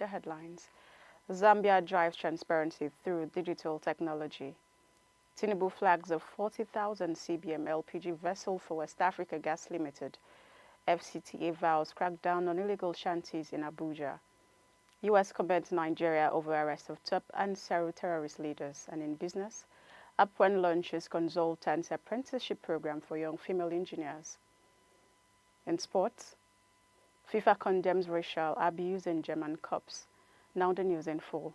the headlines. Zambia drives transparency through digital technology. TINUBU flags a 40,000 CBM LPG vessel for West Africa Gas Limited. Fcta Vows Crackdown on illegal shanties in Abuja. U.S. commends Nigeria over arrest of top ANSARU terrorist leaders. And in business, APWEN launches Consultancy apprenticeship program for young female engineers. In sports, FIFA condemns racial abuse in German cups. Now the news in full.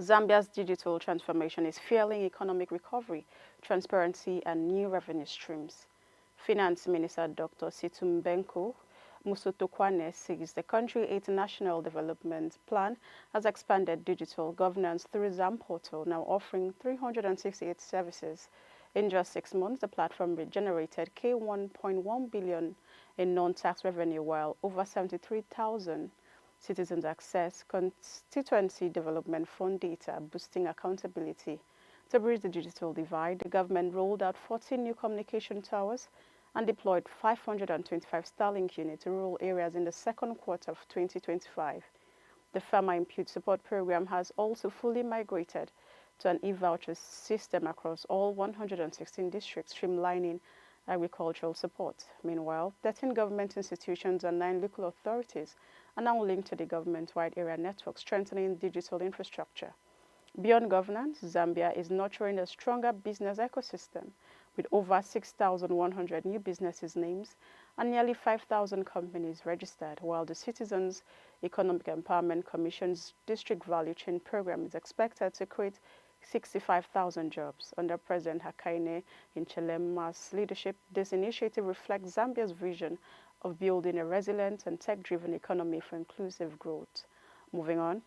Zambia's digital transformation is fueling economic recovery, transparency, and new revenue streams. Finance Minister Dr. Situmbenko Musotokwane says the country's international development plan has expanded digital governance through ZAM portal, now offering 368 services. In just 6 months, the platform generated K1.1 billion in non-tax revenue, while over 73,000 citizens access constituency development fund data, boosting accountability. To bridge the digital divide, the government rolled out 14 new communication towers and deployed 525 Starlink units to rural areas in the second quarter of 2025. The Farmer Input Support Program has also fully migrated to an e-voucher system across all 116 districts, streamlining agricultural support. Meanwhile, 13 government institutions and 9 local authorities are now linked to the government-wide area network, strengthening digital infrastructure. Beyond governance, Zambia is nurturing a stronger business ecosystem with over 6,100 new businesses names and nearly 5,000 companies registered, while the Citizens Economic Empowerment Commission's District Value Chain Program is expected to create 65,000 jobs. Under President Hakainde Hichilema's leadership, this initiative reflects Zambia's vision of building a resilient and tech-driven economy for inclusive growth. Moving on,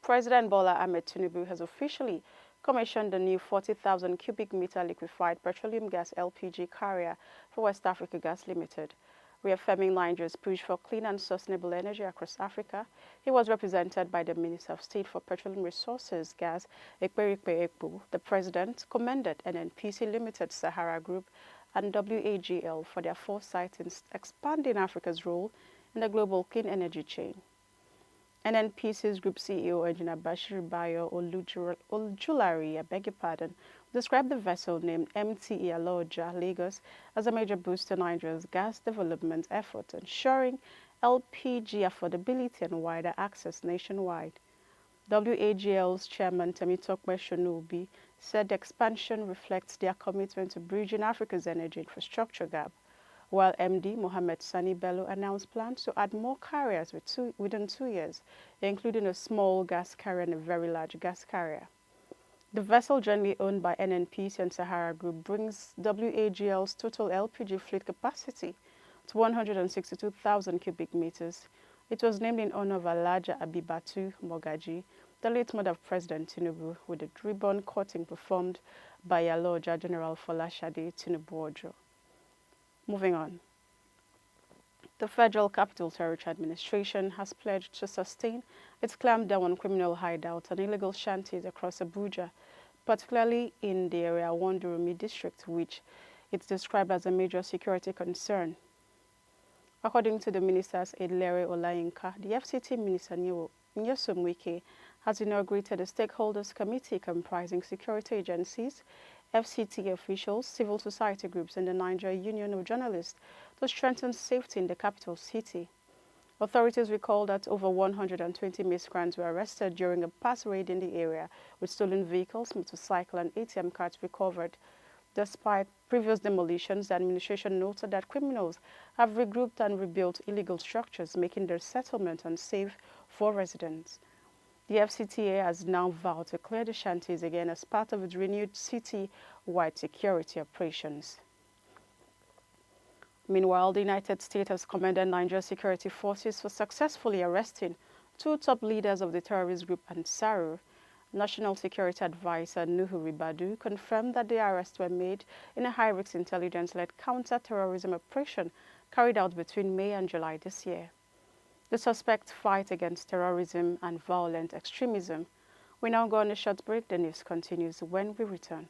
President Bola Ahmed Tinubu has officially commissioned a new 40,000 cubic meter liquefied petroleum gas LPG carrier for West Africa Gas Limited. Reaffirming Nigeria's push for clean and sustainable energy across Africa, he was represented by the Minister of State for Petroleum Resources, Gas, Ekperikpe Ekpo. The President commended NNPC Limited, Sahara Group, and WAGL for their foresight in expanding Africa's role in the global clean energy chain. NNPC's Group CEO, Engineer Bashir Bayo Olujulari, described the vessel named MTE Aloja, Lagos, as a major boost to Nigeria's gas development efforts, ensuring LPG affordability and wider access nationwide. WAGL's chairman, Temitokwe Shonubi, said the expansion reflects their commitment to bridging Africa's energy infrastructure gap, while MD Mohamed Sani Bello announced plans to add more carriers within 2 years, including a small gas carrier and a very large gas carrier. The vessel, jointly owned by NNPC and Sahara Group, brings WAGL's total LPG fleet capacity to 162,000 cubic meters. It was named in honor of Alaja Abibatu Mogaji, the late mother of President Tinubu, with a ribbon cutting performed by Aloja General Folashade Tinubu. Moving on. The Federal Capital Territory Administration has pledged to sustain its clampdown on criminal hideouts and illegal shanties across Abuja, particularly in the area Wandurumi district, which it's described as a major security concern. According to the minister's aide, Lere Olayinka, the FCT Minister Nyesom Wike has inaugurated a stakeholders committee comprising security agencies, FCT officials, civil society groups, and the Nigeria Union of Journalists to strengthen safety in the capital city. Authorities recall that over 120 miscreants were arrested during a pass raid in the area, with stolen vehicles, motorcycle, and ATM cards recovered. Despite previous demolitions, the administration noted that criminals have regrouped and rebuilt illegal structures, making their settlement unsafe for residents. The FCTA has now vowed to clear the shanties again as part of its renewed city-wide security operations. Meanwhile, the United States has commended Nigeria's security forces for successfully arresting 2 top leaders of the terrorist group ANSARU. National Security Advisor Nuhu Ribadu confirmed that the arrests were made in a high-risk intelligence-led counter-terrorism operation carried out between May and July this year. The suspects fight against terrorism and violent extremism. We now go on a short break. The news continues when we return.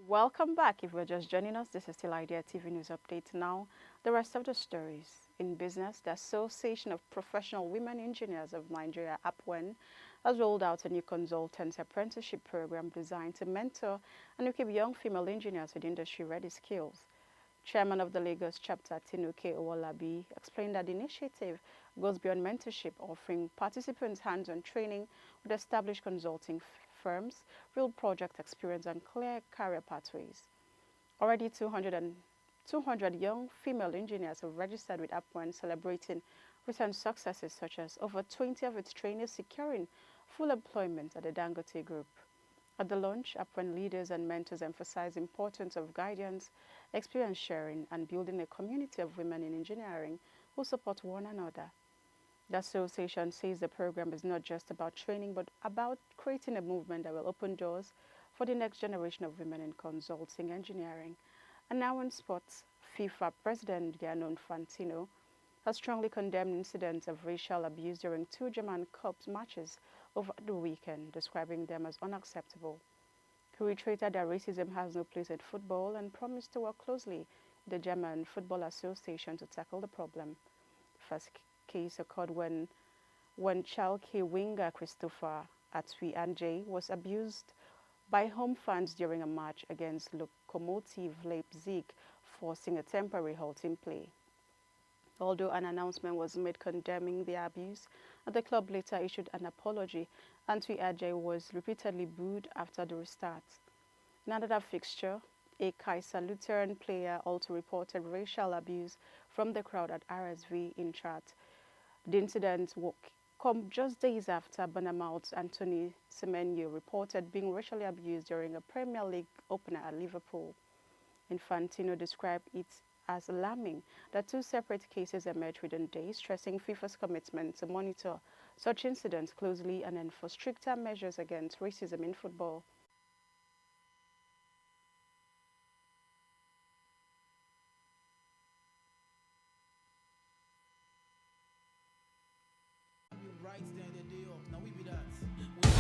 Welcome back. If you're just joining us, this is still Idea TV News Update. Now, the rest of the stories. In business, the Association of Professional Women Engineers of Nigeria, APWEN, has rolled out a new consultancy apprenticeship program designed to mentor and equip young female engineers with industry-ready skills. Chairman of the Lagos chapter, TINUBU, explained that the initiative goes beyond mentorship, offering participants hands-on training with established consulting firms, real project experience, and clear career pathways. Already 200 young female engineers have registered with APWEN, celebrating recent successes such as over 20 of its trainees securing full employment at the Dangote Group. At the launch, APWEN leaders and mentors emphasized the importance of guidance, experience sharing, and building a community of women in engineering who support one another. The association says the program is not just about training, but about creating a movement that will open doors for the next generation of women in consulting engineering. And now in sports, FIFA President Gianni Infantino has strongly condemned incidents of racial abuse during two German Cup matches over the weekend, describing them as unacceptable. He reiterated that racism has no place in football and promised to work closely with the German Football Association to tackle the problem. The first case occurred when Schalke winger Christopher Atwi was abused by home fans during a match against Lokomotiv Leipzig, forcing a temporary halt in play. Although an announcement was made condemning the abuse, the club later issued an apology. Atwi was repeatedly booed after the restart. In another fixture, a Kaiser Lutheran player also reported racial abuse from the crowd at RSV in Chart. The incident come just days after Bournemouth's Anthony Semenyo reported being racially abused during a Premier League opener at Liverpool. Infantino described it as alarming that two separate cases emerged within days, stressing FIFA's commitment to monitor such incidents closely and enforce stricter measures against racism in football. Right stand the day up. Now we be that.